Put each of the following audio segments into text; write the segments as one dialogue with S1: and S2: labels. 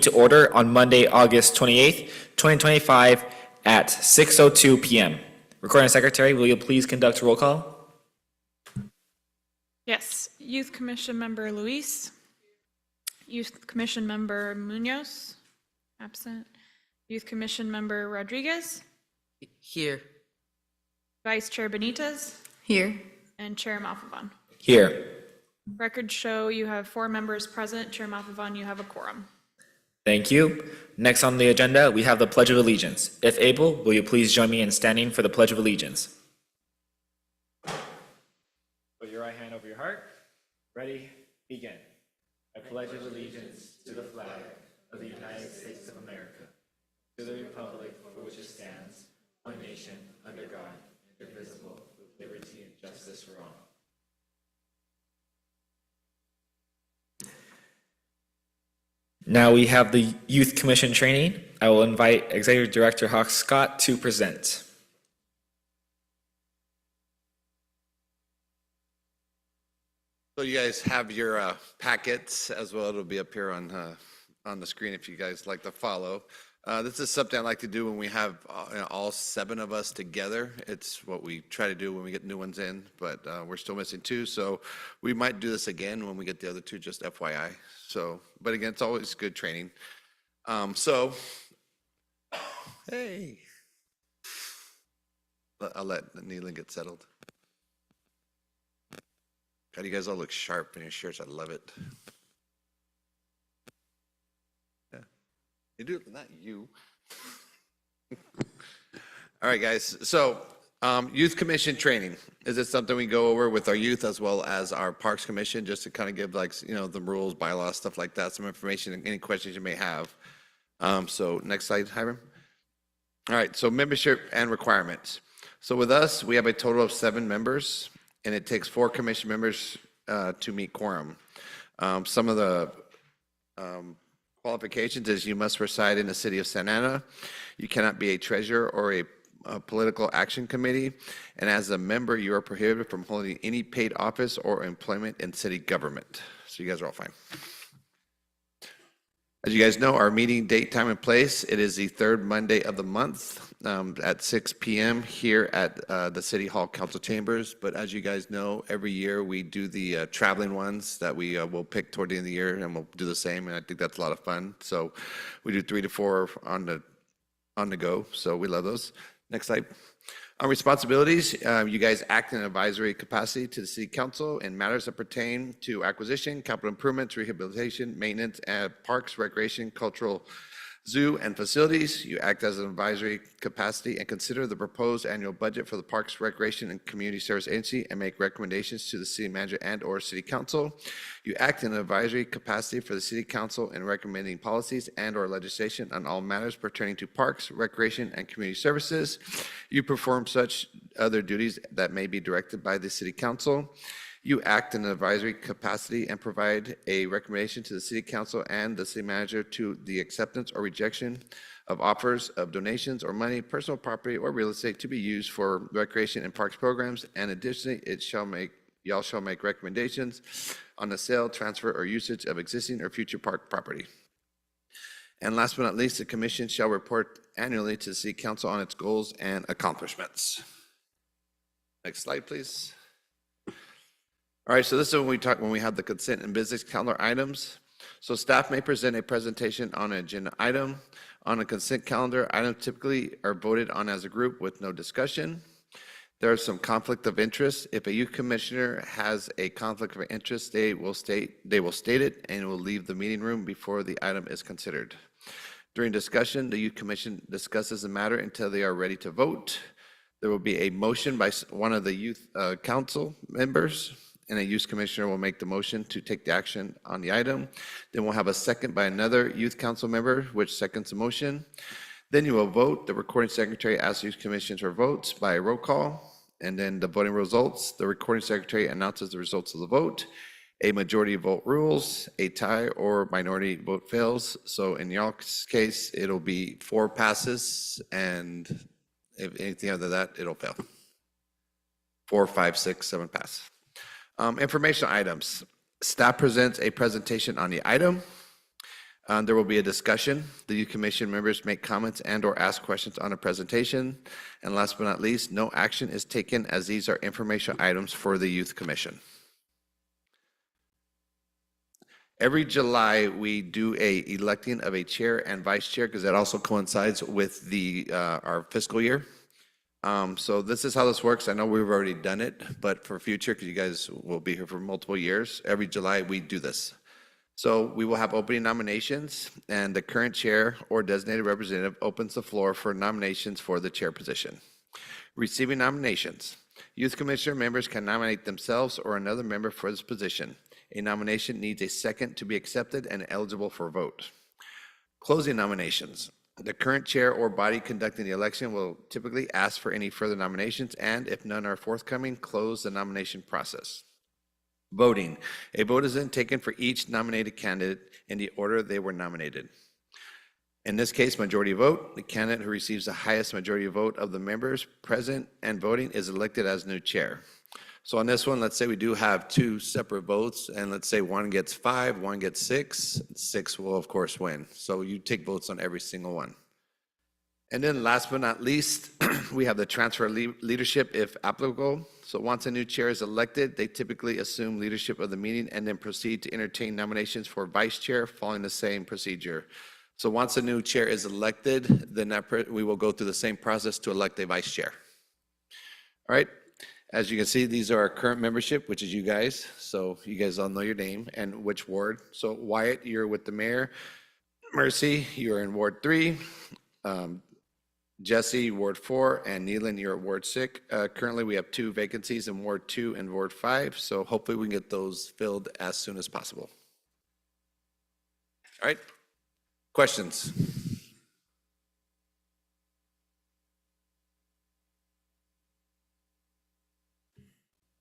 S1: to order on Monday, August 28th, 2025 at 6:02 p.m. Recording Secretary, will you please conduct a roll call?
S2: Yes. Youth Commission Member Luis. Youth Commission Member Munoz. Absent. Youth Commission Member Rodriguez.
S3: Here.
S2: Vice Chair Benitez.
S4: Here.
S2: And Chair Malfavon.
S1: Here.
S2: Records show you have 4 members present. Chair Malfavon, you have a quorum.
S1: Thank you. Next on the agenda, we have the Pledge of Allegiance. If able, will you please join me in standing for the Pledge of Allegiance? Put your right hand over your heart. Ready? Begin. I pledge allegiance to the flag of the United States of America, to the republic for which it stands, one nation, under God, indivisible, with liberty and justice for all. Now we have the Youth Commission training. I will invite Executive Director Hawk Scott to present.
S5: So you guys have your packets as well. It'll be up here on the screen if you guys like to follow. This is something I like to do when we have all 7 of us together. It's what we try to do when we get new ones in, but we're still missing 2. So we might do this again when we get the other 2, just FYI. So, but again, it's always good training. Hey, I'll let Neelan get settled. God, you guys all look sharp in your shirts. I love it. Yeah, you do, not you. All right, guys. So, Youth Commission training. Is it something we go over with our youth as well as our Parks Commission, just to kind of give the rules, bylaws, stuff like that, some information, any questions you may have. So next slide, Hiram. All right, so membership and requirements. So with us, we have a total of 7 members, and it takes 4 commission members to meet quorum. Some of the qualifications is you must reside in the city of Santa Ana. You cannot be a treasurer or a political action committee, and as a member, you are prohibited from holding any paid office or employment in city government. So you guys are all fine. As you guys know, our meeting date, time, and place, it is the 3rd Monday of the month at 6 p.m. here at the City Hall Council Chambers. But as you guys know, every year we do the traveling ones that we will pick toward the end of the year, and we'll do the same, and I think that's a lot of fun. So we do 3 to 4 on the go, so we love those. Next slide. On responsibilities, you guys act in an advisory capacity to the City Council in matters that pertain to acquisition, capital improvements, rehabilitation, maintenance, parks, recreation, cultural, zoo, and facilities. You act as an advisory capacity and consider the proposed annual budget for the Parks, Recreation, and Community Service Agency and make recommendations to the City Manager and/or City Council. You act in an advisory capacity for the City Council in recommending policies and/or legislation on all matters pertaining to parks, recreation, and community services. You perform such other duties that may be directed by the City Council. You act in an advisory capacity and provide a recommendation to the City Council and the City Manager to the acceptance or rejection of offers of donations or money, personal property, or real estate to be used for recreation and parks programs. And additionally, y'all shall make recommendations on the sale, transfer, or usage of existing or future park property. And last but not least, the Commission shall report annually to the City Council on its goals and accomplishments. Next slide, please. All right, so this is when we have the consent and business calendar items. So staff may present a presentation on an agenda item. On a consent calendar, items typically are voted on as a group with no discussion. There is some conflict of interest. If a youth commissioner has a conflict of interest, they will state it and will leave the meeting room before the item is considered. During discussion, the youth commission discusses the matter until they are ready to vote. There will be a motion by one of the youth council members, and a youth commissioner will make the motion to take the action on the item. Then we'll have a second by another youth council member, which seconds the motion. Then you will vote. The recording secretary asks youth commissioners for votes by a roll call. And then the voting results, the recording secretary announces the results of the vote. A majority vote rules, a tie or minority vote fails. So in y'all's case, it'll be 4 passes, and if anything other than that, it'll fail. 4, 5, 6, 7 pass. Informational items. Staff presents a presentation on the item. There will be a discussion. The youth commission members make comments and/or ask questions on a presentation. And last but not least, no action is taken as these are informational items for the youth commission. Every July, we do a electing of a chair and vice chair because that also coincides with the our fiscal year. So this is how this works. I know we've already done it, but for future, because you guys will be here for multiple years, every July we do this. So we will have opening nominations, and the current chair or designated representative opens the floor for nominations for the chair position. Receiving nominations. Youth Commissioner members can nominate themselves or another member for this position. A nomination needs a second to be accepted and eligible for vote. Closing nominations. The current chair or body conducting the election will typically ask for any further nominations, and if none are forthcoming, close the nomination process. Voting. A vote is then taken for each nominated candidate in the order they were nominated. In this case, majority vote. The candidate who receives the highest majority vote of the members present and voting is elected as new chair. So on this one, let's say we do have two separate votes, and let's say one gets 5, one gets 6. 6 will, of course, win. So you take votes on every single one. And then last but not least, we have the transfer of leadership if applicable. So once a new chair is elected, they typically assume leadership of the meeting and then proceed to entertain nominations for vice chair following the same procedure. So once a new chair is elected, then we will go through the same process to elect a vice chair. All right. As you can see, these are our current membership, which is you guys. So you guys all know your name and which ward. So Wyatt, you're with the mayor. Mercy, you're in Ward 3. Jesse, Ward 4, and Neelan, you're at Ward 6. Currently, we have 2 vacancies in Ward 2 and Ward 5. So hopefully we can get those filled as soon as possible. All right. Questions?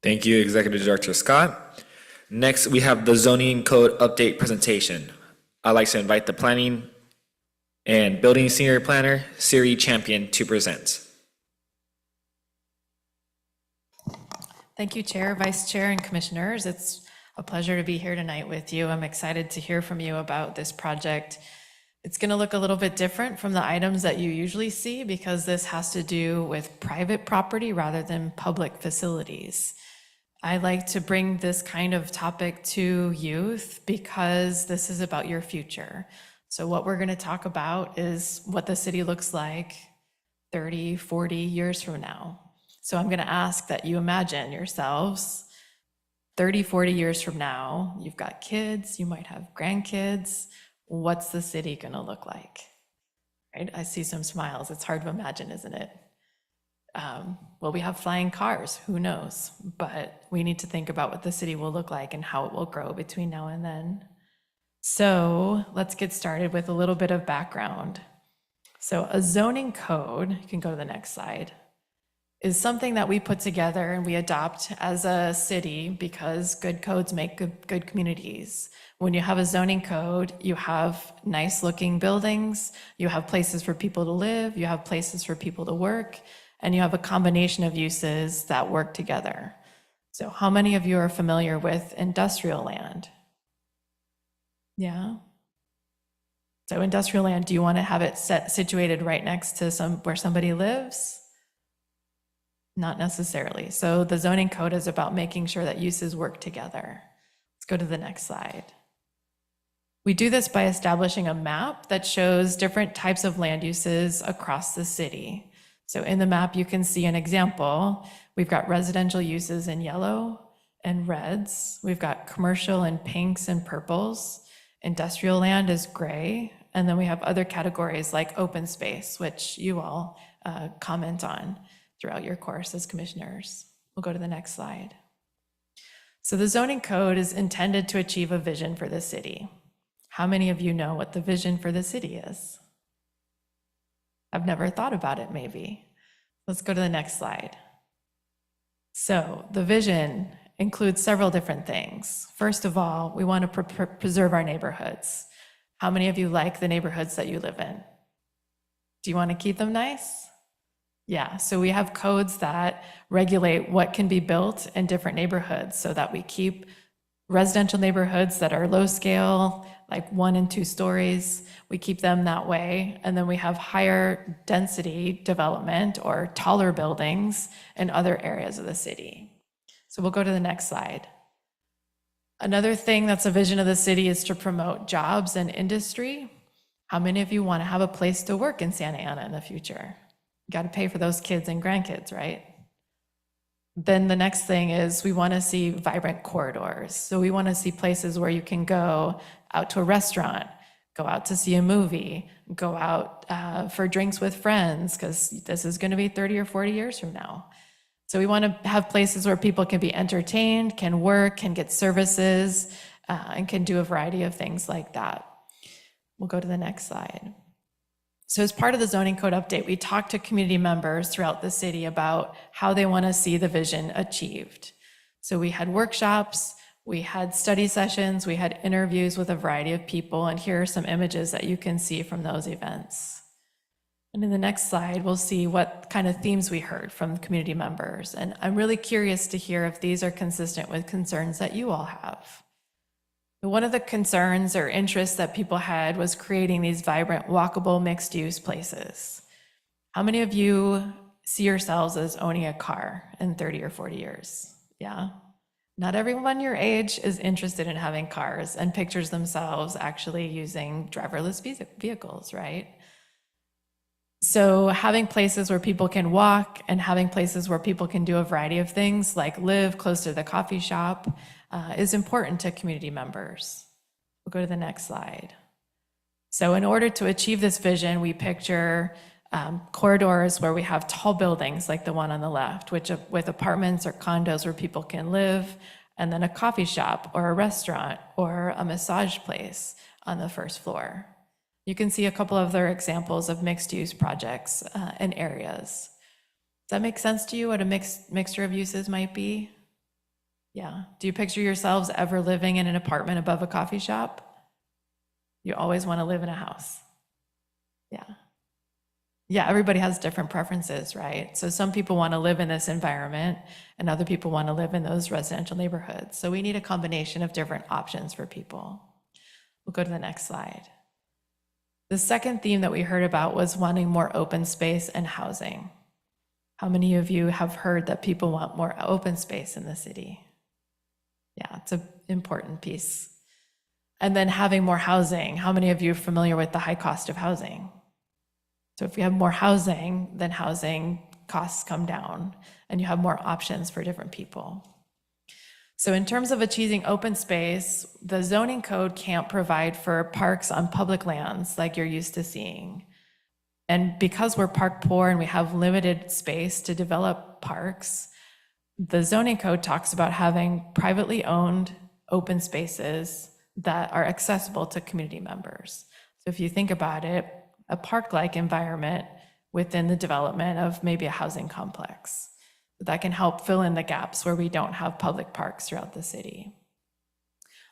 S1: Thank you, Executive Director Scott. Next, we have the zoning code update presentation. I'd like to invite the planning and building senior planner, Siri Champion, to present.
S3: Thank you, Chair, Vice Chair, and Commissioners. It's a pleasure to be here tonight with you. I'm excited to hear from you about this project. It's going to look a little bit different from the items that you usually see because this has to do with private property rather than public facilities. I like to bring this kind of topic to youth because this is about your future. So what we're going to talk about is what the city looks like 30, 40 years from now. So I'm going to ask that you imagine yourselves 30, 40 years from now. You've got kids, you might have grandkids. What's the city going to look like? Right? I see some smiles. It's hard to imagine, isn't it? Well, we have flying cars, who knows? But we need to think about what the city will look like and how it will grow between now and then. So let's get started with a little bit of background. So a zoning code, you can go to the next slide, is something that we put together and we adopt as a city because good codes make good communities. When you have a zoning code, you have nice looking buildings, you have places for people to live, you have places for people to work, and you have a combination of uses that work together. So how many of you are familiar with industrial land? Yeah. So industrial land, do you want to have it situated right next to where somebody lives? Not necessarily. So the zoning code is about making sure that uses work together. Let's go to the next slide. We do this by establishing a map that shows different types of land uses across the city. So in the map, you can see an example. We've got residential uses in yellow and reds. We've got commercial in pinks and purples. Industrial land is gray. And then we have other categories like open space, which you all comment on throughout your course as commissioners. We'll go to the next slide. So the zoning code is intended to achieve a vision for the city. How many of you know what the vision for the city is? I've never thought about it, maybe. Let's go to the next slide. So the vision includes several different things. First of all, we want to preserve our neighborhoods. How many of you like the neighborhoods that you live in? Do you want to keep them nice? Yeah, so we have codes that regulate what can be built in different neighborhoods so that we keep residential neighborhoods that are low scale, like 1 and 2 stories. We keep them that way. And then we have higher density development or taller buildings in other areas of the city. So we'll go to the next slide. Another thing that's a vision of the city is to promote jobs and industry. How many of you want to have a place to work in Santa Ana in the future? You got to pay for those kids and grandkids, right? Then the next thing is we want to see vibrant corridors. So we want to see places where you can go out to a restaurant, go out to see a movie, go out for drinks with friends, because this is going to be 30 or 40 years from now. So we want to have places where people can be entertained, can work, can get services, and can do a variety of things like that. We'll go to the next slide. So as part of the zoning code update, we talked to community members throughout the city about how they want to see the vision achieved. So we had workshops, we had study sessions, we had interviews with a variety of people, and here are some images that you can see from those events. And in the next slide, we'll see what kind of themes we heard from community members. And I'm really curious to hear if these are consistent with concerns that you all have. One of the concerns or interests that people had was creating these vibrant, walkable, mixed-use places. How many of you see yourselves as owning a car in 30 or 40 years? Yeah? Not everyone your age is interested in having cars and pictures themselves actually using driverless vehicles, right? So having places where people can walk and having places where people can do a variety of things like live close to the coffee shop is important to community members. We'll go to the next slide. So in order to achieve this vision, we picture corridors where we have tall buildings like the one on the left, which with apartments or condos where people can live, and then a coffee shop or a restaurant or a massage place on the first floor. You can see a couple of other examples of mixed-use projects and areas. Does that make sense to you, what a mixture of uses might be? Yeah. Do you picture yourselves ever living in an apartment above a coffee shop? You always want to live in a house. Yeah. Yeah, everybody has different preferences, right? So some people want to live in this environment and other people want to live in those residential neighborhoods. So we need a combination of different options for people. We'll go to the next slide. The second theme that we heard about was wanting more open space and housing. How many of you have heard that people want more open space in the city? Yeah, it's an important piece. And then having more housing. How many of you are familiar with the high cost of housing? So if you have more housing, then housing costs come down and you have more options for different people. So in terms of achieving open space, the zoning code can't provide for parks on public lands like you're used to seeing. And because we're park poor and we have limited space to develop parks, the zoning code talks about having privately owned open spaces that are accessible to community members. So if you think about it, a park-like environment within the development of maybe a housing complex that can help fill in the gaps where we don't have public parks throughout the city.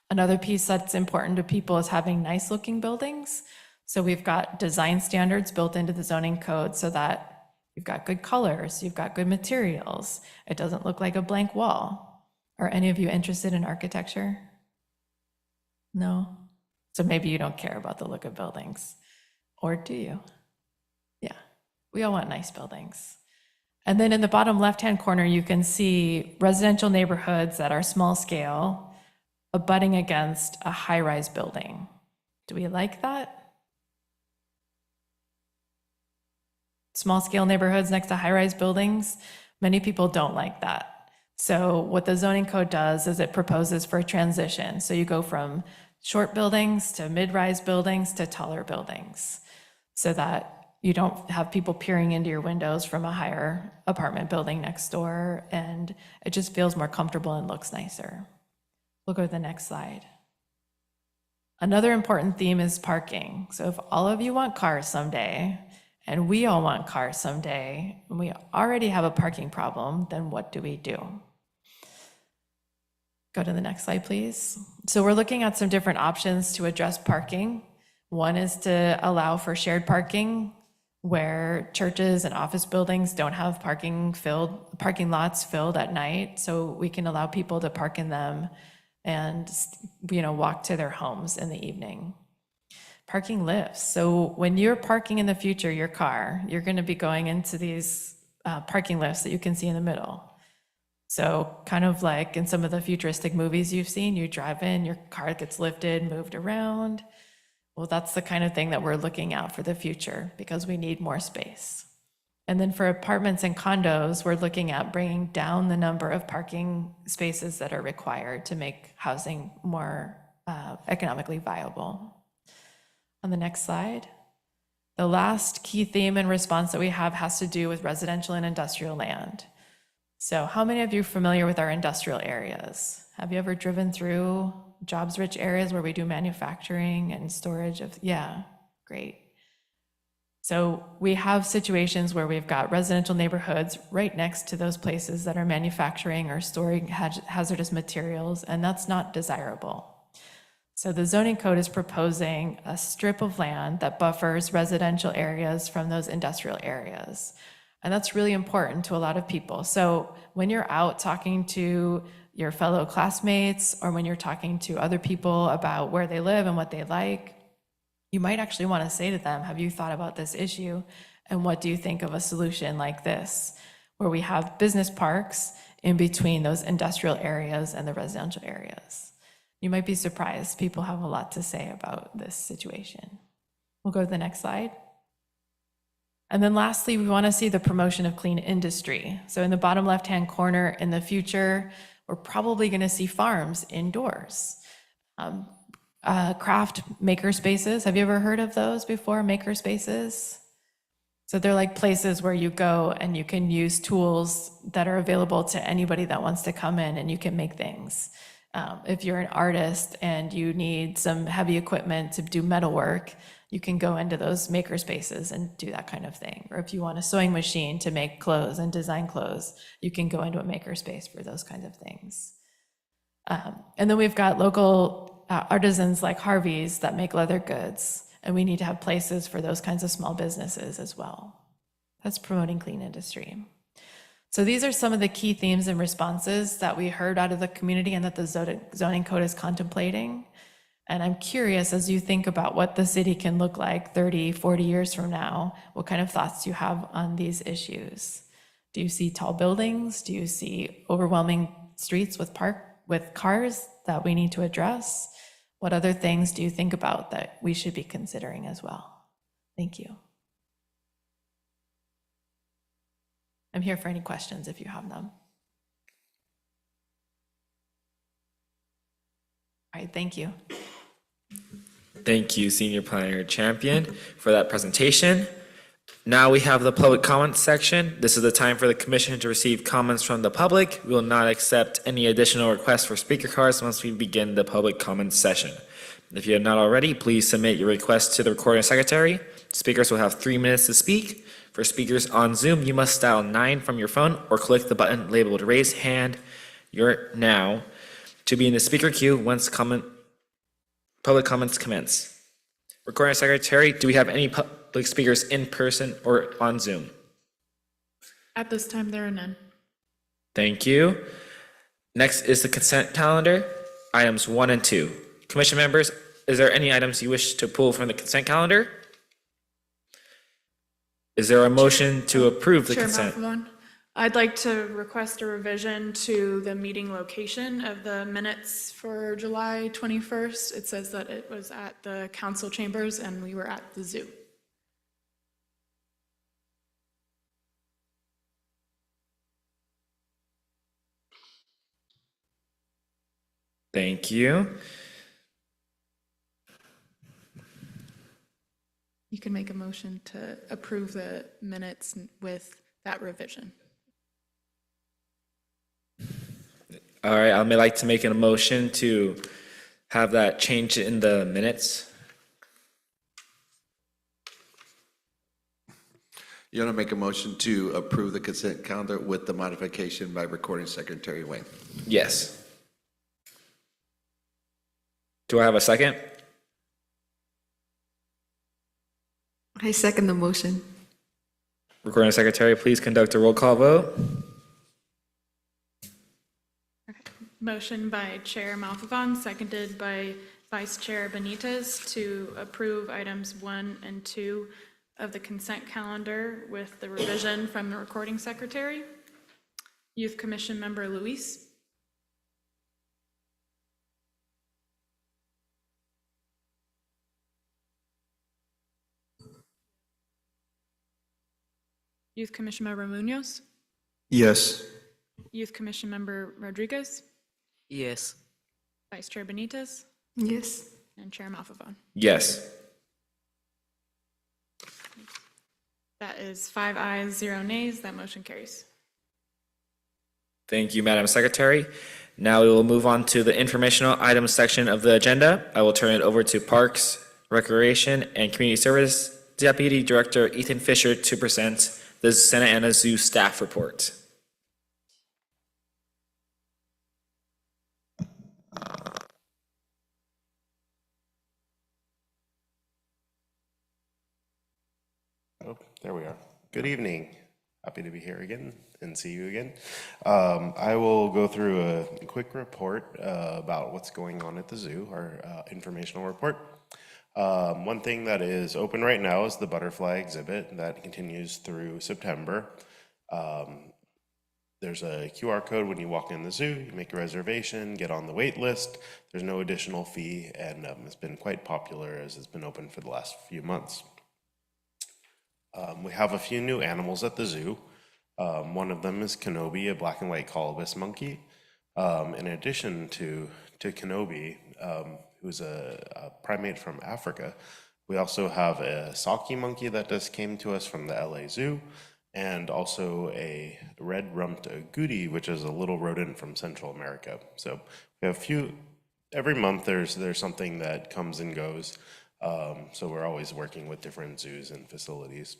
S3: Another piece that's important to people is having nice looking buildings. So we've got design standards built into the zoning code so that you've got good colors, you've got good materials. It doesn't look like a blank wall. Are any of you interested in architecture? No? So maybe you don't care about the look of buildings. Or do you? Yeah, we all want nice buildings. And then in the bottom left-hand corner, you can see residential neighborhoods that are small scale abutting against a high-rise building. Do we like that? Small scale neighborhoods next to high-rise buildings, many people don't like that. So what the zoning code does is it proposes for a transition. So you go from short buildings to mid-rise buildings to taller buildings so that you don't have people peering into your windows from a higher apartment building next door, and it just feels more comfortable and looks nicer. We'll go to the next slide. Another important theme is parking. So if all of you want cars someday, and we all want cars someday, and we already have a parking problem, then what do we do? Go to the next slide, please. So we're looking at some different options to address parking. One is to allow for shared parking where churches and office buildings don't have parking lots filled at night. So we can allow people to park in them and, walk to their homes in the evening. Parking lifts. So when you're parking in the future your car, you're going to be going into these parking lifts that you can see in the middle. So kind of like in some of the futuristic movies you've seen, you drive in, your car gets lifted, moved around. Well, that's the kind of thing that we're looking at for the future because we need more space. And then for apartments and condos, we're looking at bringing down the number of parking spaces that are required to make housing more economically viable. On the next slide, the last key theme and response that we have has to do with residential and industrial land. So how many of you are familiar with our industrial areas? Have you ever driven through jobs-rich areas where we do manufacturing and storage of, yeah, great. So we have situations where we've got residential neighborhoods right next to those places that are manufacturing or storing hazardous materials, and that's not desirable. So the zoning code is proposing a strip of land that buffers residential areas from those industrial areas. And that's really important to a lot of people. So when you're out talking to your fellow classmates or when you're talking to other people about where they live and what they like, you might actually want to say to them, have you thought about this issue? And what do you think of a solution like this, where we have business parks in between those industrial areas and the residential areas? You might be surprised. People have a lot to say about this situation. We'll go to the next slide. And then lastly, we want to see the promotion of clean industry. So in the bottom left-hand corner, in the future, we're probably going to see farms indoors. Craft maker spaces. Have you ever heard of those before, maker spaces? So they're like places where you go and you can use tools that are available to anybody that wants to come in and you can make things. If you're an artist and you need some heavy equipment to do metalwork, you can go into those maker spaces and do that kind of thing. Or if you want a sewing machine to make clothes and design clothes, you can go into a maker space for those kinds of things. And then we've got local artisans like Harvey's that make leather goods, and we need to have places for those kinds of small businesses as well. That's promoting clean industry. So these are some of the key themes and responses that we heard out of the community and that the zoning code is contemplating. And I'm curious, as you think about what the city can look like 30, 40 years from now, what kind of thoughts do you have on these issues? Do you see tall buildings? Do you see overwhelming streets with cars that we need to address? What other things do you think about that we should be considering as well? Thank you. I'm here for any questions if you have them. All right, thank you.
S1: Thank you, Senior Planner Champion, for that presentation. Now we have the public comments section. This is the time for the commission to receive comments from the public. We will not accept any additional requests for speaker cards once we begin the public comments session. If you have not already, please submit your request to the recording secretary. Speakers will have 3 minutes to speak. For speakers on Zoom, you must dial 9 from your phone or click the button labeled Raise Hand now to be in the speaker queue once public comments commence. Recording secretary, do we have any public speakers in person or on Zoom?
S2: At this time, there are none.
S1: Thank you. Next is the consent calendar, items 1 and 2. Commission members, is there any items you wish to pull from the consent calendar? Is there a motion to approve the
S2: Chair
S1: consent?
S2: Malfavon, I'd like to request a revision to the meeting location of the minutes for July 21st. It says that it was at the council chambers and we were at the zoo.
S1: Thank you.
S2: You can make a motion to approve the minutes with that revision.
S1: All right, I may like to make a motion to have that change in the minutes.
S5: You want to make a motion to approve the consent calendar with the modification by Recording Secretary Wayne?
S1: Yes. Do I have a second?
S4: I second the motion.
S1: Recording secretary, please conduct a roll call vote.
S2: Motion by Chair Malfavon, seconded by Vice Chair Benitez to approve items 1 and 2 of the consent calendar with the revision from the recording secretary. Youth Commission Member Luis. Youth Commission Member Munoz.
S6: Yes.
S2: Youth Commission Member Rodriguez.
S7: Yes.
S2: Vice Chair Benitez.
S4: Yes.
S2: And Chair Malfavon.
S1: Yes.
S2: That is 5 ayes, 0 nays. That motion carries.
S1: Thank you, Madam Secretary. Now we will move on to the informational items section of the agenda. I will turn it over to Parks, Recreation, and Community Service Deputy Director Ethan Fisher to present the Santa Ana Zoo staff report.
S8: Oh, there we are. Good evening. Happy to be here again and see you again. I will go through a quick report about what's going on at the zoo, our informational report. One thing that is open right now is the butterfly exhibit that continues through September. There's a QR code when you walk in the zoo, you make a reservation, get on the wait list. There's no additional fee, and it's been quite popular as it's been open for the last few months. We have a few new animals at the zoo. One of them is Kenobi, a black and white colobus monkey. In addition to Kenobi, who's a primate from Africa, we also have a Saki monkey that just came to us from the LA Zoo, and also a red-rumped agouti, which is a little rodent from Central America. So we have a few, every month there's something that comes and goes. So we're always working with different zoos and facilities.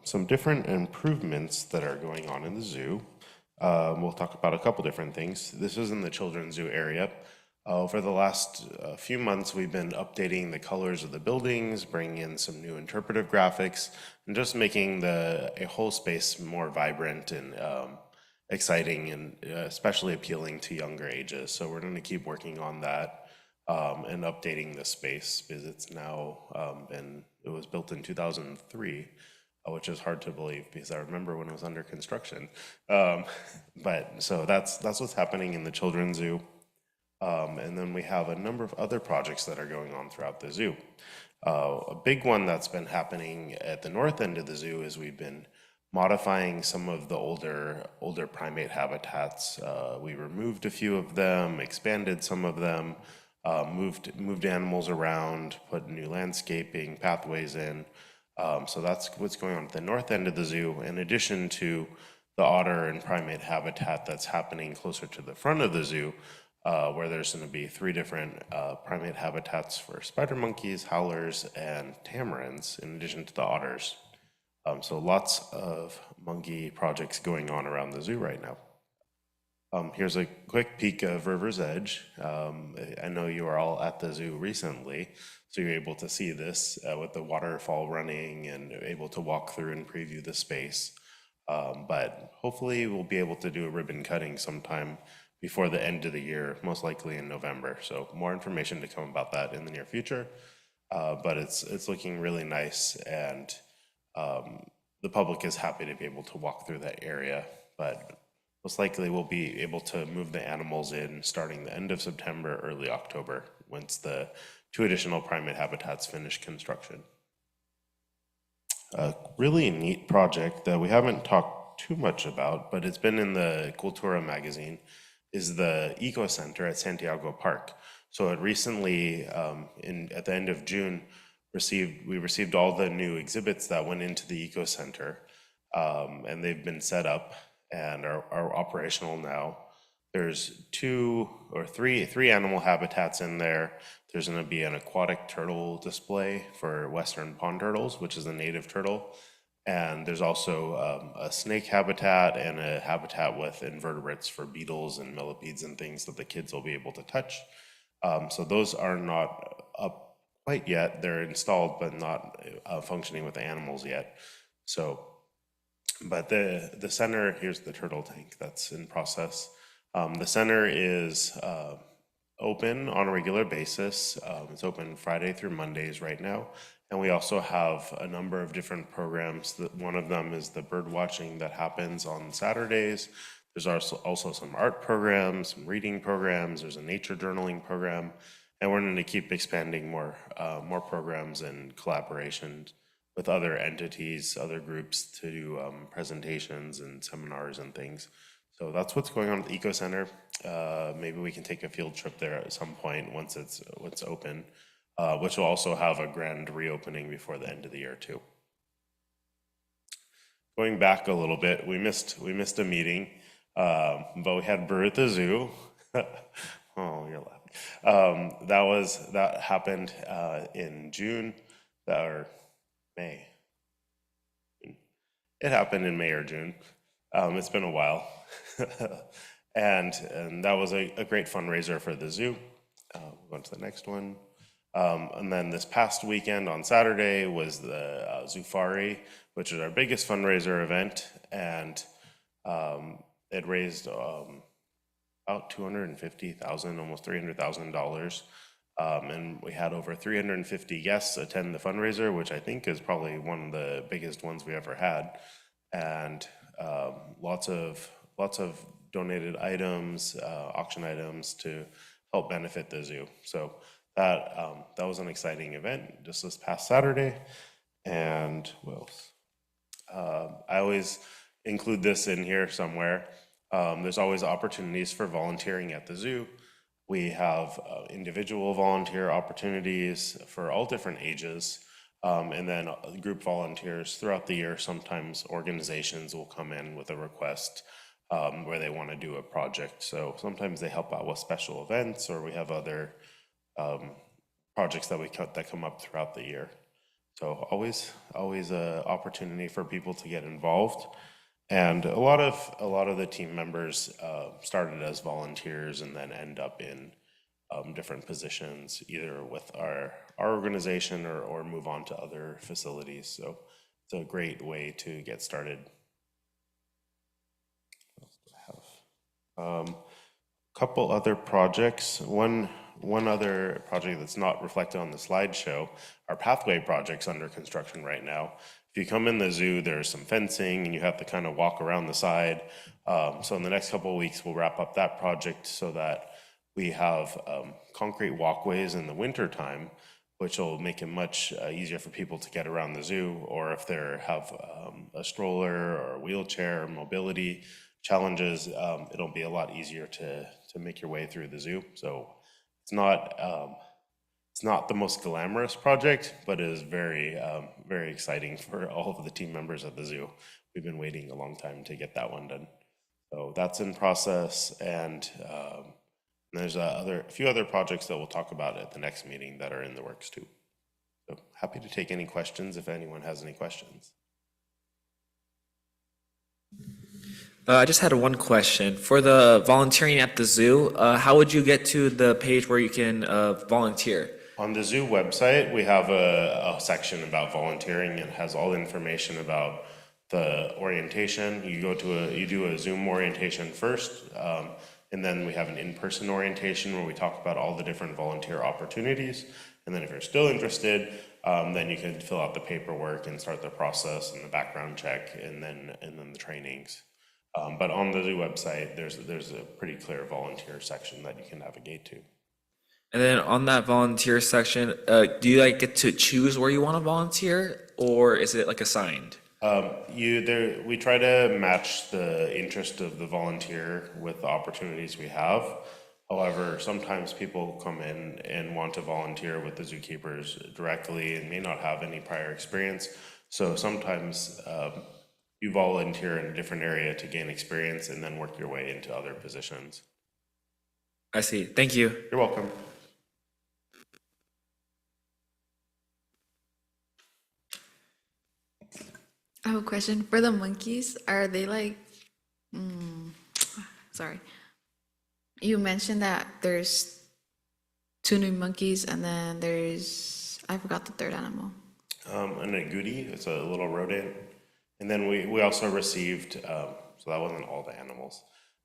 S8: Some different improvements that are going on in the zoo. We'll talk about a couple different things. This is in the children's zoo area. For the last few months, we've been updating the colors of the buildings, bringing in some new interpretive graphics, and just making a whole space more vibrant and exciting, and especially appealing to younger ages. So we're going to keep working on that and updating the space, because it's now it was built in 2003. Which is hard to believe because I remember when it was under construction. But so that's what's happening in the children's zoo. And then we have a number of other projects that are going on throughout the zoo. A big one that's been happening at the north end of the zoo is we've been modifying some of the older primate habitats. We removed a few of them, expanded some of them, moved animals around, put new landscaping, pathways in. So that's what's going on at the north end of the zoo, in addition to the otter and primate habitat that's happening closer to the front of the zoo, where there's going to be 3 different primate habitats for spider monkeys, howlers, and tamarins, in addition to the otters. So lots of monkey projects going on around the zoo right now. Here's a quick peek of River's Edge. I know you are all at the zoo recently, so you're able to see this with the waterfall running and able to walk through and preview the space. But hopefully we'll be able to do a ribbon cutting sometime before the end of the year, most likely in November. So more information to come about that in the near future. But it's looking really nice, and the public is happy to be able to walk through that area. But most likely we'll be able to move the animals in starting the end of September, early October, once the 2 additional primate habitats finish construction. A really neat project that we haven't talked too much about, but it's been in the Cultura magazine, is the Eco Center at Santiago Park. So it recently, at the end of June, we received all the new exhibits that went into the Eco Center, and they've been set up and are operational now. There's 2 or 3 animal habitats in there. There's going to be an aquatic turtle display for western pond turtles, which is a native turtle. And there's also a snake habitat and a habitat with invertebrates for beetles and millipedes and things that the kids will be able to touch. So those are not up quite yet. They're installed, but not functioning with the animals yet. So, but the center, here's the turtle tank that's in process. The center is open on a regular basis. It's open Friday through Mondays right now. And we also have a number of different programs. One of them is the bird watching that happens on Saturdays. There's also some art programs, some reading programs. There's a nature journaling program. And we're going to keep expanding more programs and collaborations with other entities, other groups to do presentations and seminars and things. So that's what's going on with the Eco Center. Maybe we can take a field trip there at some point once it's open, which will also have a grand reopening before the end of the year too. Going back a little bit, we missed a meeting, but we had Brew at the Zoo. Oh, you're laughing. That happened in June or May. It happened in May or June. It's been a while. and that was a great fundraiser for the zoo. We'll go to the next one. And then this past weekend on Saturday was the Zoofari, which is our biggest fundraiser event. And it raised about $250,000, almost $300,000. And we had over 350 guests attend the fundraiser, which I think is probably one of the biggest ones we ever had. And lots of donated items, auction items to help benefit the zoo. So that was an exciting event just this past Saturday. And what else? I always include this in here somewhere. There's always opportunities for volunteering at the zoo. We have individual volunteer opportunities for all different ages. And then group volunteers throughout the year. Sometimes organizations will come in with a request where they want to do a project. So sometimes they help out with special events, or we have other projects that come up throughout the year. So always an opportunity for people to get involved. And a lot of the team members started as volunteers and then end up in different positions, either with our organization or move on to other facilities. So it's a great way to get started. What else do I have? Couple other projects. One other project that's not reflected on the slideshow, our pathway project's under construction right now. If you come in the zoo, there's some fencing and you have to kind of walk around the side. So in the next couple of weeks, we'll wrap up that project so that we have concrete walkways in the winter time, which will make it much easier for people to get around the zoo, or if they have a stroller or a wheelchair or mobility challenges, it'll be a lot easier to make your way through the zoo. So it's not the most glamorous project, but it is very, very exciting for all of the team members at the zoo. We've been waiting a long time to get that one done. So that's in process, and there's a few other projects that we'll talk about at the next meeting that are in the works too. So happy to take any questions if anyone has any questions.
S1: I just had one question. For the volunteering at the zoo, how would you get to the page where you can volunteer?
S8: On the zoo website, we have a section about volunteering. It has all the information about the orientation. You do a Zoom orientation first, and then we have an in-person orientation where we talk about all the different volunteer opportunities. And then if you're still interested, then you can fill out the paperwork and start the process and the background check and then the trainings. But on the zoo website, there's a pretty clear volunteer section that you can navigate to.
S1: And then on that volunteer section, do you get to choose where you want to volunteer, or is it assigned?
S8: We try to match the interest of the volunteer with the opportunities we have. However, sometimes people come in and want to volunteer with the zookeepers directly and may not have any prior experience. So sometimes you volunteer in a different area to gain experience and then work your way into other positions.
S1: I see. Thank you.
S8: You're welcome.
S4: I have a question. For the monkeys, are they sorry. You mentioned that there's 2 new monkeys and then I forgot the third animal.
S8: An agouti, it's a little rodent. And then we also received, so that wasn't all the animals.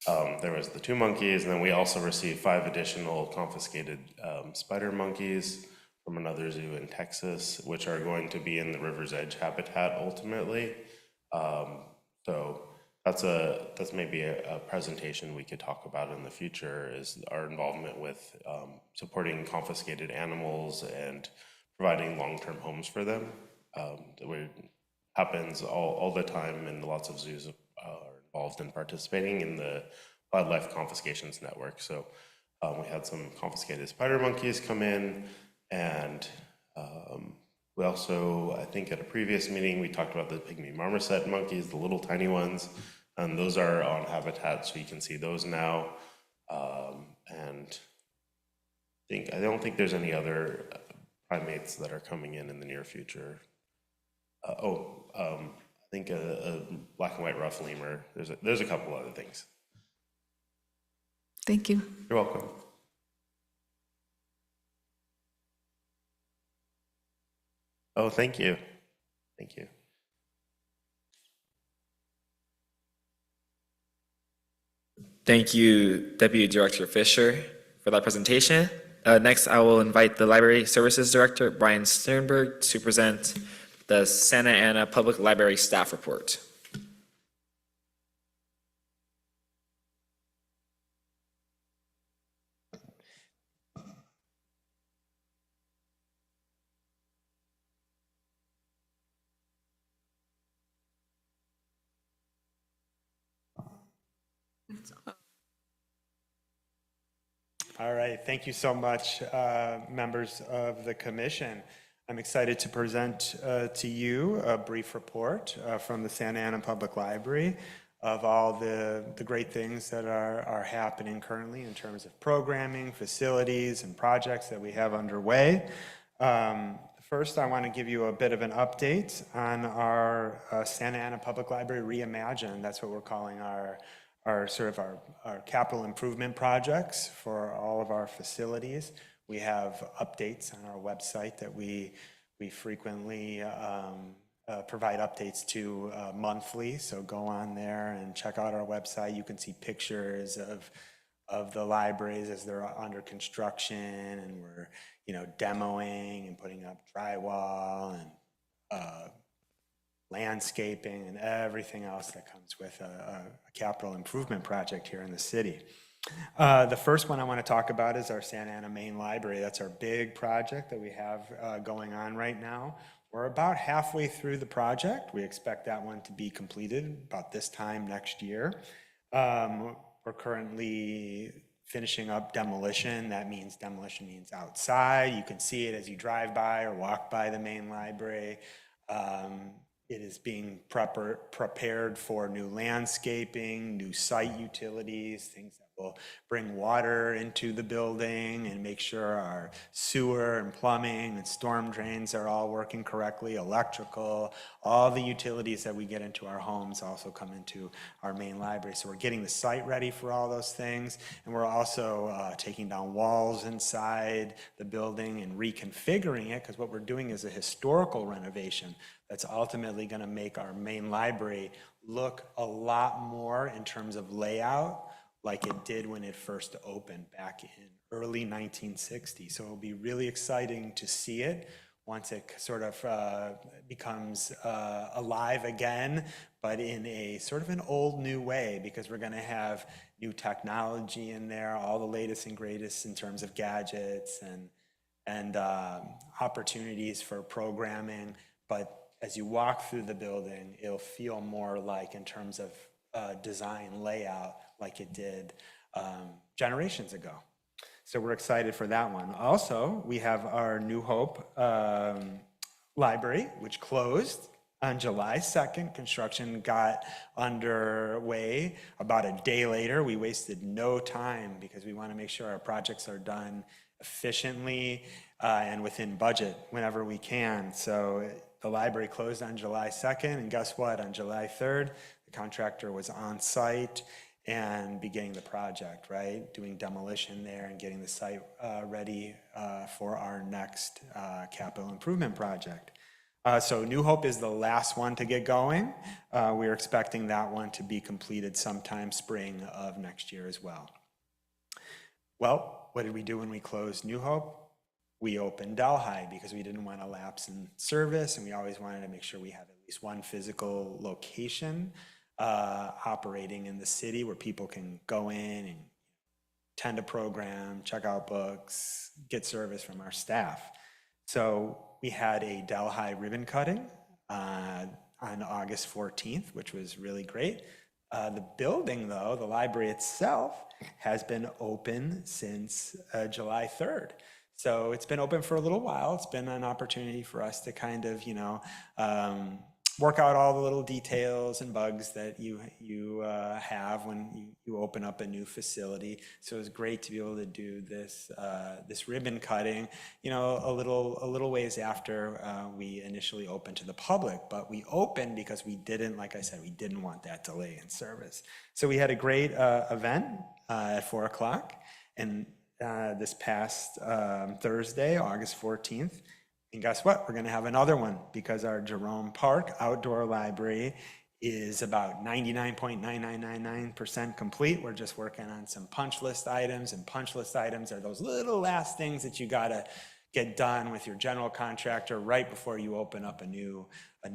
S8: There was the 2 monkeys, and then we also received 5 additional confiscated spider monkeys from another zoo in Texas, which are going to be in the River's Edge habitat ultimately. So that's maybe a presentation we could talk about in the future, is our involvement with supporting confiscated animals and providing long-term homes for them. That happens all the time, and lots of zoos are involved in participating in the Wildlife Confiscations Network. So we had some confiscated spider monkeys come in, and we also, I think at a previous meeting, we talked about the pygmy marmoset monkeys, the little tiny ones, and those are on habitat, so you can see those now. And I don't think there's any other primates that are coming in the near future. I think a black and white rough lemur. There's a couple other things.
S4: Thank you.
S8: You're welcome. Oh, thank you. Thank you.
S1: Thank you, Deputy Director Fisher, for that presentation. Next, I will invite the Library Services Director, Brian Sternberg, to present the Santa Ana Public Library Staff Report.
S6: All right, thank you so much, members of the commission. I'm excited to present to you a brief report from the Santa Ana Public Library of all the great things that are happening currently in terms of programming, facilities, and projects that we have underway. First, I want to give you a bit of an update on our Santa Ana Public Library Reimagined. That's what we're calling our capital improvement projects for all of our facilities. We have updates on our website that we frequently provide updates to monthly. So go on there and check out our website. You can see pictures of the libraries as they're under construction, and we're demoing and putting up drywall and landscaping and everything else that comes with a capital improvement project here in the city. The first one I want to talk about is our Santa Ana Main Library. That's our big project that we have going on right now. We're about halfway through the project. We expect that one to be completed about this time next year. We're currently finishing up demolition. That means demolition means outside. You can see it as you drive by or walk by the main library. It is being prepared for new landscaping, new site utilities, things that will bring water into the building and make sure our sewer and plumbing and storm drains are all working correctly, electrical, all the utilities that we get into our homes also come into our main library. So we're getting the site ready for all those things, and we're also taking down walls inside the building and reconfiguring it, because what we're doing is a historical renovation that's ultimately going to make our main library look a lot more in terms of layout like it did when it first opened back in early 1960. So it'll be really exciting to see it once it sort of becomes alive again, but in a sort of an old new way, because we're going to have new technology in there, all the latest and greatest in terms of gadgets and opportunities for programming. But as you walk through the building, it'll feel more like, in terms of design layout, like it did generations ago. So we're excited for that one. Also, we have our New Hope Library, which closed on July 2nd. Construction got underway about a day later. We wasted no time because we want to make sure our projects are done efficiently and within budget whenever we can. So the library closed on July 2nd, and guess what? On July 3rd, the contractor was on site and beginning the project, right? Doing demolition there and getting the site ready for our next capital improvement project. So New Hope is the last one to get going. We're expecting that one to be completed sometime spring of next year as well. Well, what did we do when we closed New Hope? We opened Delhi because we didn't want to lapse in service, and we always wanted to make sure we have at least one physical location operating in the city where people can go in and attend a program, check out books, get service from our staff. So we had a Delhi ribbon cutting on August 14th, which was really great. The building, though, the library itself, has been open since July 3rd. So it's been open for a little while. It's been an opportunity for us to kind of, work out all the little details and bugs that you have when you open up a new facility. So it was great to be able to do this this ribbon cutting, a little ways after we initially opened to the public. But we opened because we didn't, like I said, we didn't want that delay in service. So we had a great event at 4 o'clock, and this past Thursday, August 14th. And guess what? We're going to have another one because our Jerome Park Outdoor Library is about 99.9999% complete. We're just working on some punch list items, and punch list items are those little last things that you got to get done with your general contractor right before you open up a new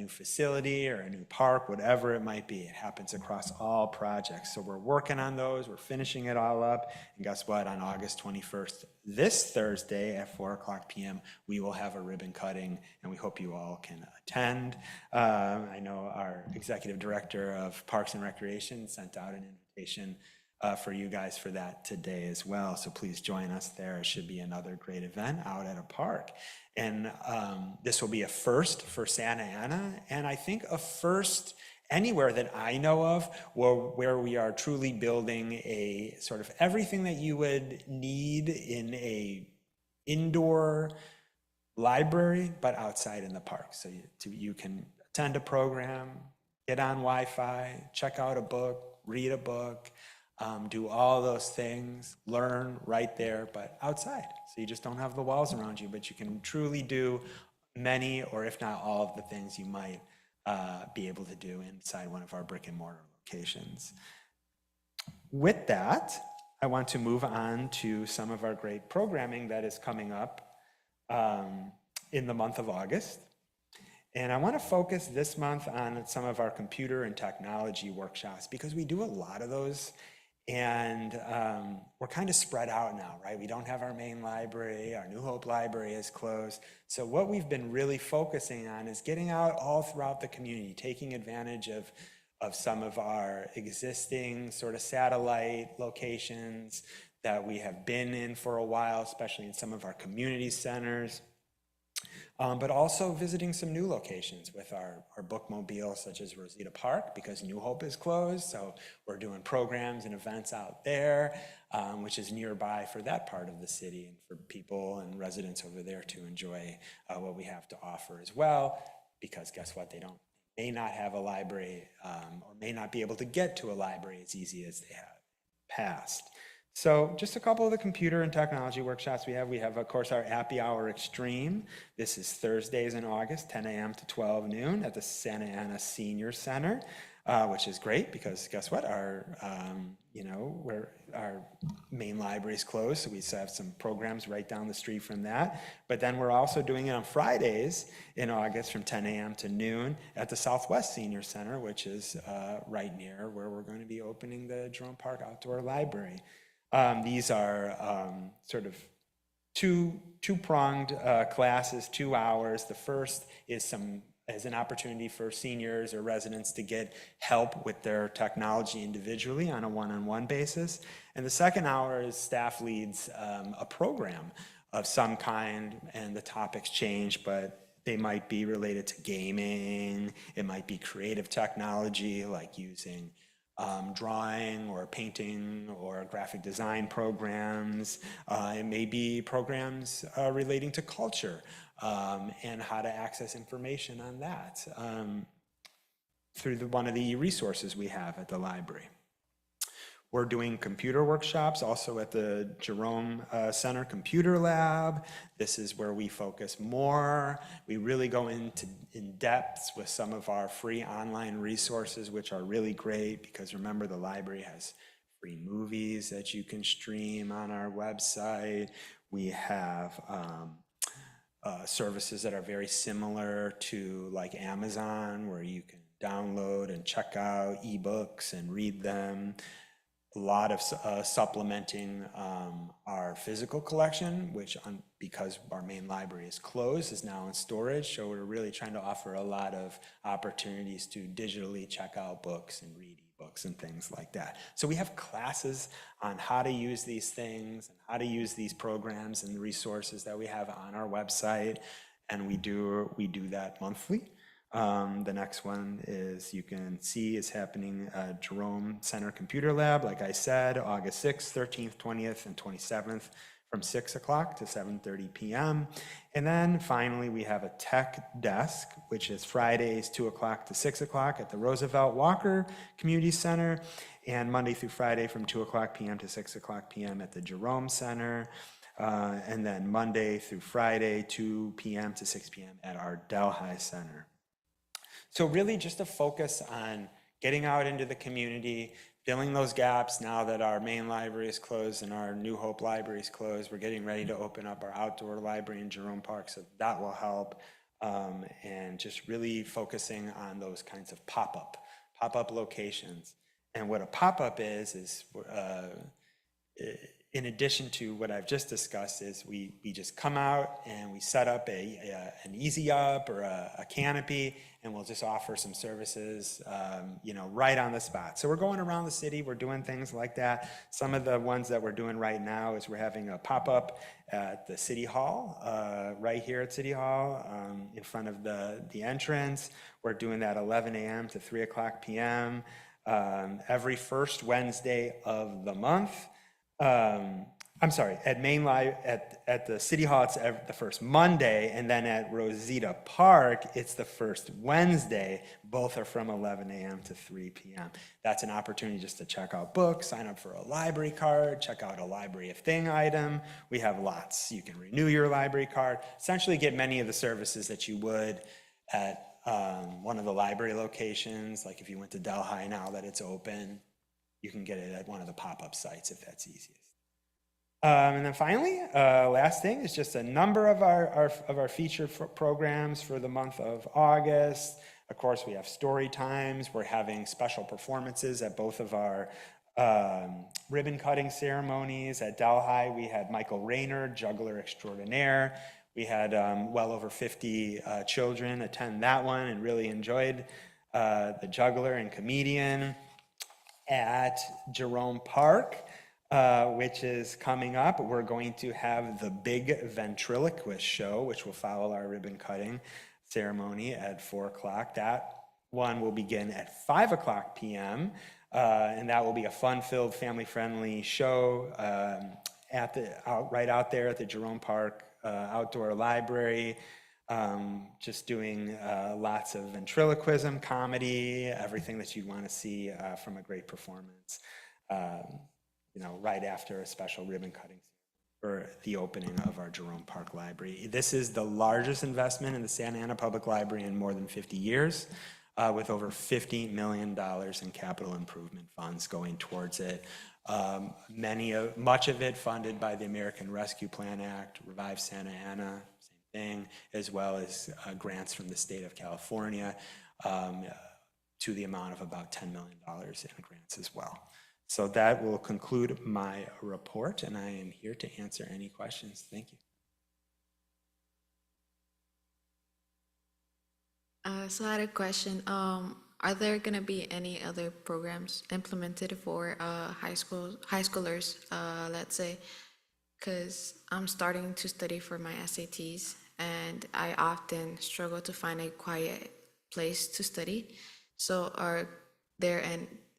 S6: facility or a new park, whatever it might be. It happens across all projects. So we're working on those. We're finishing it all up. And guess what? On August 21st, this Thursday at 4 o'clock p.m., we will have a ribbon cutting, and we hope you all can attend. I know our executive director of Parks and Recreation sent out an invitation for you guys for that today as well. So please join us there. It should be another great event out at a park. And this will be a first for Santa Ana, and I think a first anywhere that I know of where we are truly building a sort of everything that you would need in a indoor library, but outside in the park. So you can attend a program, get on Wi-Fi, check out a book, read a book, do all those things, learn right there, but outside. So you just don't have the walls around you, but you can truly do many, or if not all of the things you might be able to do inside one of our brick and mortar locations. With that, I want to move on to some of our great programming that is coming up in the month of August. And I want to focus this month on some of our computer and technology workshops because we do a lot of those. And we're kind of spread out now, right? We don't have our main library. Our New Hope library is closed. So what we've been really focusing on is getting out all throughout the community, taking advantage of some of our existing sort of satellite locations that we have been in for a while, especially in some of our community centers. But also visiting some new locations with our bookmobile, such as Rosita Park, because New Hope is closed. So we're doing programs and events out there, which is nearby for that part of the city and for people and residents over there to enjoy what we have to offer as well. Because guess what? They may not have a library or may not be able to get to a library as easy as they have past. So just a couple of the computer and technology workshops we have. We have, of course, our Happy Hour Extreme. This is Thursdays in August, 10 a.m. to 12 noon at the Santa Ana Senior Center, which is great because guess what? Our main library is closed, so we have some programs right down the street from that. But then we're also doing it on Fridays in August from 10 a.m. to noon at the Southwest Senior Center, which is right near where we're going to be opening the Jerome Park Outdoor Library. These are sort of two-pronged classes, 2 hours. The first is an opportunity for seniors or residents to get help with their technology individually on a one-on-one basis. And the second hour is staff leads a program of some kind, and the topics change, but they might be related to gaming. It might be creative technology, like using drawing or painting or graphic design programs. It may be programs relating to culture and how to access information on that through one of the resources we have at the library. We're doing computer workshops also at the Jerome Center Computer Lab. This is where we focus more. We really go in depth with some of our free online resources, which are really great because remember, the library has free movies that you can stream on our website. We have services that are very similar to like Amazon, where you can download and check out ebooks and read them. A lot of supplementing our physical collection, which because our main library is closed, is now in storage. So we're really trying to offer a lot of opportunities to digitally check out books and read ebooks and things like that. So we have classes on how to use these things and how to use these programs and the resources that we have on our website. And we do that monthly. The next one is, you can see, is happening at Jerome Center Computer Lab, like I said, August 6th, 13th, 20th, and 27th from 6 o'clock to 7:30 p.m. And then finally, we have a tech desk, which is Fridays, 2 o'clock to 6 o'clock at the Roosevelt Walker Community Center, and Monday through Friday from 2 o'clock p.m. to 6 o'clock p.m. at the Jerome Center. And then Monday through Friday, 2 p.m. to 6 p.m. at our Delhi Center. So really just a focus on getting out into the community, filling those gaps now that our main library is closed and our New Hope library is closed. We're getting ready to open up our outdoor library in Jerome Park, so that will help. And just really focusing on those kinds of pop-up locations. And what a pop-up is in addition to what I've just discussed, is we just come out and we set up an easy up or a canopy, and we'll just offer some services, right on the spot. So we're going around the city, we're doing things like that. Some of the ones that we're doing right now is we're having a pop-up at the City Hall, right here at City Hall, in front of the entrance. We're doing that 11 a.m. to 3 o'clock p.m. Every first Wednesday of the month. I'm sorry, at the City Hall, it's the first Monday, and then at Rosita Park, it's the first Wednesday. Both are from 11 a.m. to 3 p.m. That's an opportunity just to check out books, sign up for a library card, check out a Library of Thing item. We have lots. You can renew your library card, essentially get many of the services that you would at one of the library locations. Like if you went to Delhi now that it's open, you can get it at one of the pop-up sites if that's easiest. And then finally, last thing is just a number of our featured programs for the month of August. Of course, we have story times. We're having special performances at both of our ribbon cutting ceremonies. At Delhi, we had Michael Rayner, juggler extraordinaire. We had well over 50 children attend that one and really enjoyed the juggler and comedian. At Jerome Park, which is coming up, we're going to have the Big Ventriloquist Show, which will follow our ribbon cutting ceremony at 4 o'clock. That one will begin at 5 o'clock p.m., and that will be a fun-filled, family-friendly show right out there at the Jerome Park Outdoor Library. Just doing lots of ventriloquism, comedy, everything that you'd want to see from a great performance, right after a special ribbon cutting for the opening of our Jerome Park Library. This is the largest investment in the Santa Ana Public Library in more than 50 years, with over $50 million in capital improvement funds going towards it. Much of it funded by the American Rescue Plan Act, Revive Santa Ana, thing, as well as grants from the state of California to the amount of about $10 million in grants as well. So that will conclude my report, and I am here to answer any questions. Thank you.
S4: So I had a question. Are there going to be any other programs implemented for high schoolers, let's say? Because I'm starting to study for my SATs, and I often struggle to find a quiet place to study. So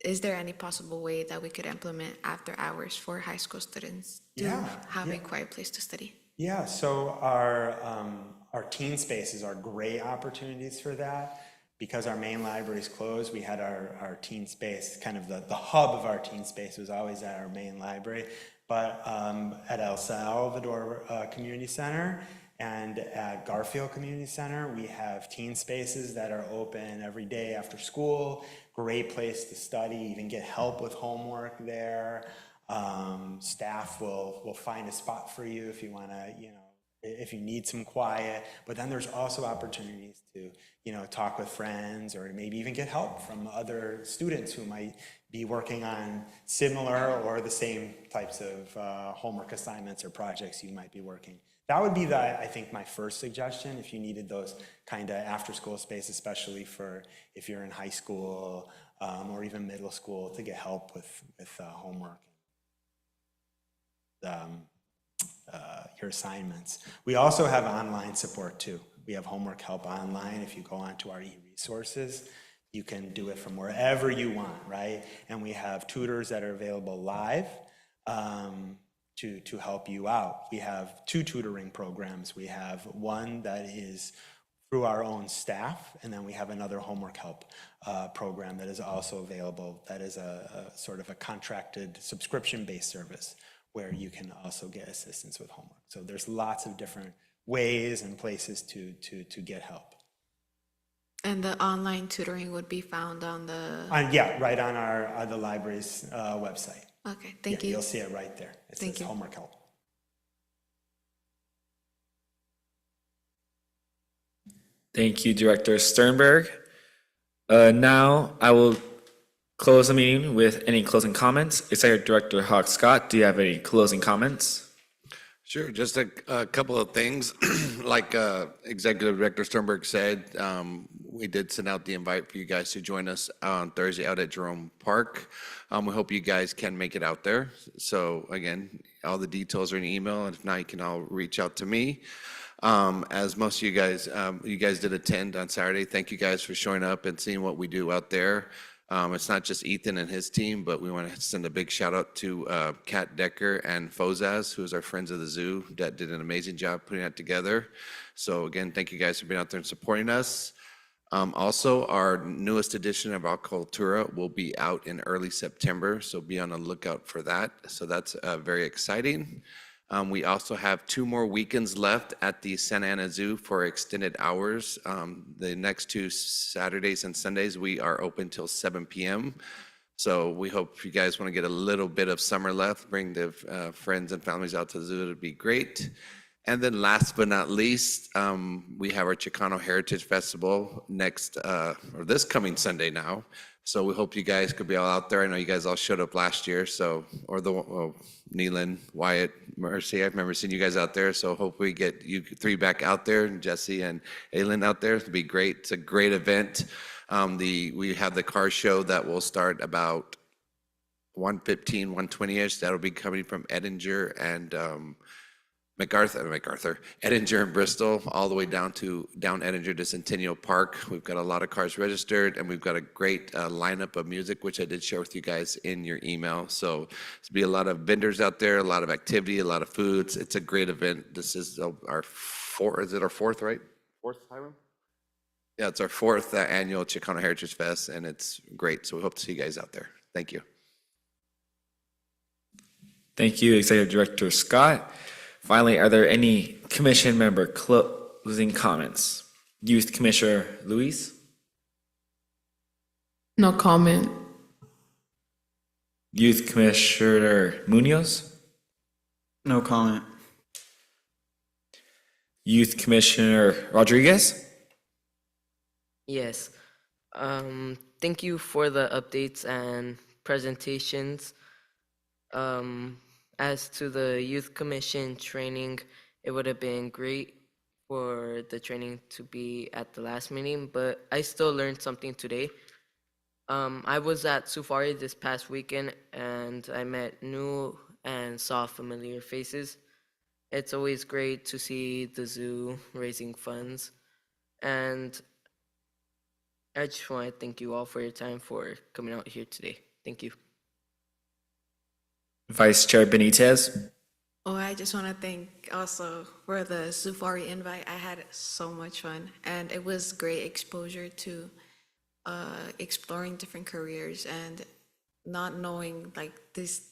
S4: is there any possible way that we could implement after hours for high school students to have a quiet place to study?
S6: Yeah, so our teen spaces are great opportunities for that. because our main library is closed, we had our teen space, kind of the hub of our teen space was always at our main library. But at El Salvador Community Center and at Garfield Community Center, we have teen spaces that are open every day after school. Great place to study, even get help with homework there. Staff will find a spot for you if you want to, if you need some quiet. But then there's also opportunities to, talk with friends or maybe even get help from other students who might be working on similar or the same types of homework assignments or projects you might be working. That would be, I think, my first suggestion if you needed those kind of after-school space, especially for if you're in high school or even middle school, to get help with homework. Your assignments. We also have online support too. We have homework help online. If you go onto our e-resources, you can do it from wherever you want, right? And we have tutors that are available live to help you out. We have 2 tutoring programs. We have one that is through our own staff, and then we have another homework help program that is also available. That is a sort of a contracted subscription-based service where you can also get assistance with homework. So there's lots of different ways and places to get help.
S4: And the online tutoring would be found on the,
S6: Yeah, right on the library's website.
S4: okay, thank
S6: Yeah,
S4: you.
S6: you'll see it right there. It
S4: Thank
S6: says
S4: you.
S6: homework help.
S1: Thank you, Director Sternberg. Now I will close the meeting with any closing comments. Executive Director Hawk Scott, do you have any closing comments?
S5: Sure, just a couple of things. Like Executive Director Sternberg said, we did send out the invite for you guys to join us on Thursday out at Jerome Park. We hope you guys can make it out there. So again, all the details are in the email, and if not, you can all reach out to me. As most of you guys did attend on Saturday, thank you guys for showing up and seeing what we do out there. It's not just Ethan and his team, but we want to send a big shout out to Kat Decker and Fozaz, who's our friends of the zoo, that did an amazing job putting that together. So again, thank you guys for being out there and supporting us. Also, our newest edition of Alcultura will be out in early September, so be on the lookout for that. So that's very exciting. We also have 2 more weekends left at the Santa Ana Zoo for extended hours. The next 2 Saturdays and Sundays, we are open till 7 p.m. So we hope if you guys want to get a little bit of summer left, bring the friends and families out to the zoo. It would be great. And then last but not least, we have our Chicano Heritage Festival this coming Sunday now. So we hope you guys could be all out there. I know you guys all showed up last year, Neelan, Wyatt, Mercy, I remember seeing you guys out there. So hope we get you 3 back out there, and Jesse and Aylin out there. It'll be great. It's a great event. We have the car show that will start about 1:15, 1:20-ish. That'll be coming from Edinger and Edinger and Bristol, all the way down Edinger to Centennial Park. We've got a lot of cars registered, and we've got a great lineup of music, which I did share with you guys in your email. So there'll be a lot of vendors out there, a lot of activity, a lot of foods. It's a great event. This is our fourth, right? Fourth, Hiram? Yeah, it's our 4th annual Chicano Heritage Fest, and it's great. So we hope to see you guys out there. Thank you.
S1: Thank you, Executive Director Scott. Finally, are there any commission member closing comments? Youth Commissioner Luis?
S7: No comment.
S1: Youth Commissioner Munoz?
S9: No comment.
S1: Youth Commissioner Rodriguez?
S7: Yes. Thank you for the updates and presentations. As to the Youth Commission training, it would have been great for the training to be at the last meeting, but I still learned something today. I was at Safari this past weekend, and I met new and saw familiar faces. It's always great to see the zoo raising funds, and I just want to thank you all for your time for coming out here today. Thank you.
S1: Vice Chair Benitez?
S4: Oh, I just want to thank also for the Safari invite. I had so much fun, and it was great exposure to exploring different careers and not knowing like this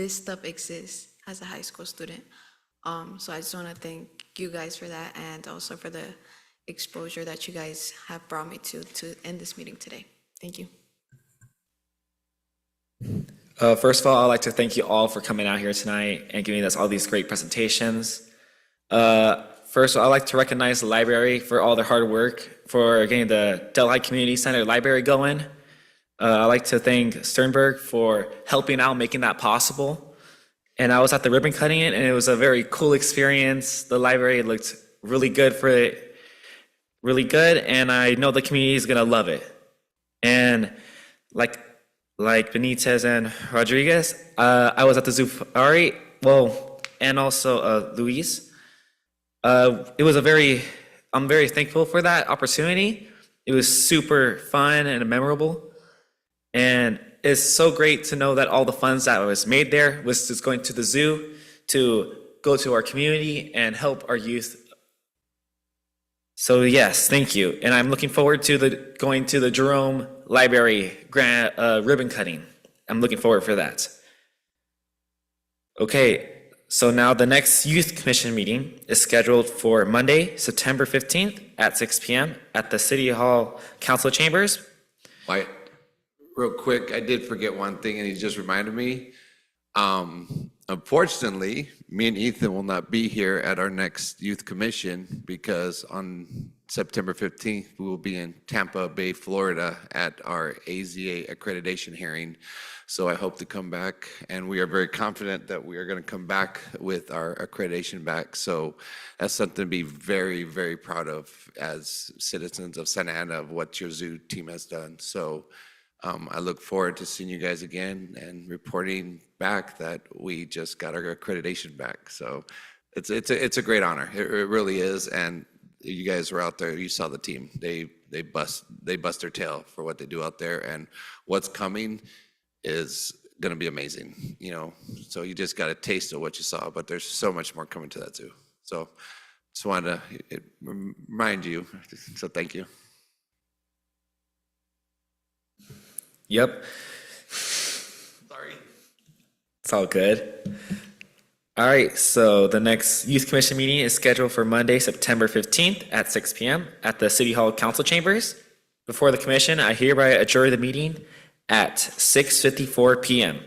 S4: stuff exists as a high school student. So I just want to thank you guys for that, and also for the exposure that you guys have brought me to end this meeting today. Thank you.
S1: First of all, I'd like to thank you all for coming out here tonight and giving us all these great presentations. First, I'd like to recognize the library for all their hard work for getting the Delhi Community Center library going. I'd like to thank Sternberg for helping out, making that possible. And I was at the ribbon cutting it, and it was a very cool experience. The library looked really good really good, and I know the community is gonna love it. And like Benitez and Rodriguez, I was at the Zufari, and also Luis. It was I'm very thankful for that opportunity. It was super fun and memorable. And it's so great to know that all the funds that was made there was just going to the zoo to go to our community and help our youth. So yes, thank you. And I'm looking forward to going to the Jerome Library ribbon cutting. I'm looking forward for that. Okay, so now the next Youth Commission meeting is scheduled for Monday, September 15th at 6 p.m. at the City Hall Council Chambers.
S5: Wyatt, real quick, I did forget one thing, and he just reminded me. Unfortunately, me and Ethan will not be here at our next Youth Commission because on September 15th, we will be in Tampa Bay, Florida at our AZA accreditation hearing. So I hope to come back, and we are very confident that we are going to come back with our accreditation back. So that's something to be very, very proud of as citizens of Santa Ana, of what your zoo team has done. So I look forward to seeing you guys again and reporting back that we just got our accreditation back. So it's a great honor. It really is. And you guys were out there. You saw the team. They bust their tail for what they do out there. And what's coming is going to be amazing. So you just got a taste of what you saw. But there's so much more coming to that zoo. So just wanted to remind you. So thank you.
S1: Yep.
S5: Sorry.
S1: It's all good. All right, so the next Youth Commission meeting is scheduled for Monday, September 15th at 6 p.m. at the City Hall Council Chambers. Before the commission, I hereby adjourn the meeting at 6:54 p.m.